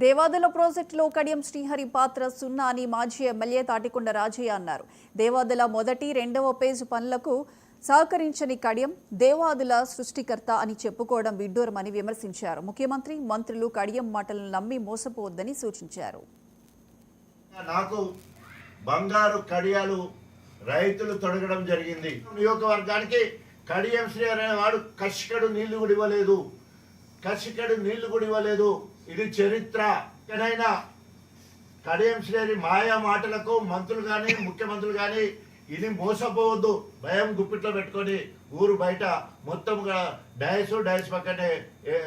దేవాదుల ప్రాజెక్టులో కడియం శ్రీహరి పాత్ర సున్నా అని మాజీ ఎమ్మెల్యే తాటికొండ రాజయ్య అన్నారు. దేవాదుల మొదటి, రెండవ పేజ్ పనులకు సహకరించని కడియం దేవాదుల సృష్టికర్త అని చెప్పుకోవడం విడ్డూరమని విమర్శించారు. ముఖ్యమంత్రి, మంత్రులు కడియం మాటలను నమ్మి మోసపోవద్దని సూచించారు. నాకు బంగారు కడియాలు రైతులు తొడగడం జరిగింది. నియోజకవర్గానికి కడియం శ్రీహరి అనేవాడు కసికడు నీళ్లు కూడా ఇవ్వలేదు. ఇది చరిత్ర. ఎక్కడైనా కడియం శ్రీహరి మాయా మాటలకు మంత్రులు కానీ ముఖ్యమంత్రులు కానీ ఇది మోసపోవద్దు. భయం గుప్పిట్లో పెట్టుకొని ఊరు బయట మొత్తం డైస్ పక్కనే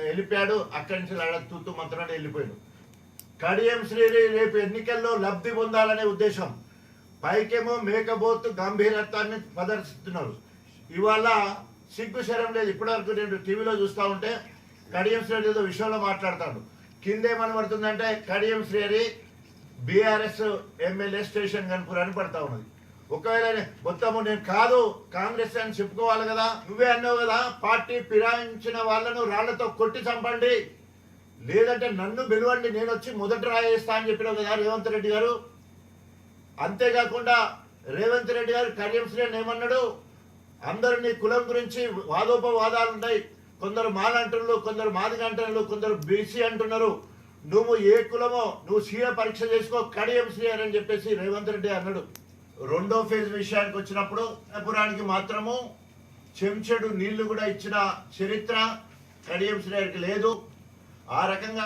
వెళ్ళిపోయాడు. అక్కడి నుంచి తూతు మంత్రాన్ని వెళ్ళిపోయాడు. కడియం శ్రీహరి రేపు ఎన్నికల్లో లబ్ధి పొందాలనే ఉద్దేశం. పైకేమో మేకబోతు గంభీరత్వాన్ని ప్రదర్శిస్తున్నారు. ఇవాళ సిగ్గు శరం లేదు. ఇప్పటివరకు నేను టీవీలో చూస్తూ ఉంటే కడియం శ్రీహరి ఏదో విషయంలో మాట్లాడతాడు. కిందేమని పడుతుందంటే Kadiyam Srihari BRS MLA station Ghanpur అని పడతా ఉన్నది. ఒకవేళ మొత్తము నేను కాదు కాంగ్రెస్ అని చెప్పుకోవాలి కదా. నువ్వే అన్నావు కదా, పార్టీ ఫిరాయించిన వాళ్ళను రాళ్లతో కొట్టి చంపండి, లేదంటే నన్ను పిలవండి, నేను వచ్చి మొదటి రాయేస్తా అని చెప్పినావు కదా రేవంత్ రెడ్డి గారు. అంతేకాకుండా రేవంత్ రెడ్డి గారు కడియం శ్రీహరిని ఏమన్నాడు, అందరూ నీ కులం గురించి వాదోపవాదాలు ఉంటాయి. కొందరు మాల అంటున్నారు, కొందరు మాదిగ అంటున్నారు, కొందరు బీసీ అంటున్నారు. నువ్వు ఏ కులమో నువ్వు స్వీయ పరీక్ష చేసుకో, కడియం శ్రీహరి అని చెప్పేసి రేవంత్ రెడ్డి అన్నాడు. రెండో ఫేజ్ విషయానికి వచ్చినప్పుడు పురానికి మాత్రము చెంచెడు నీళ్లు కూడా ఇచ్చిన చరిత్ర కడియం శ్రీహరికి లేదు. ఆ రకంగా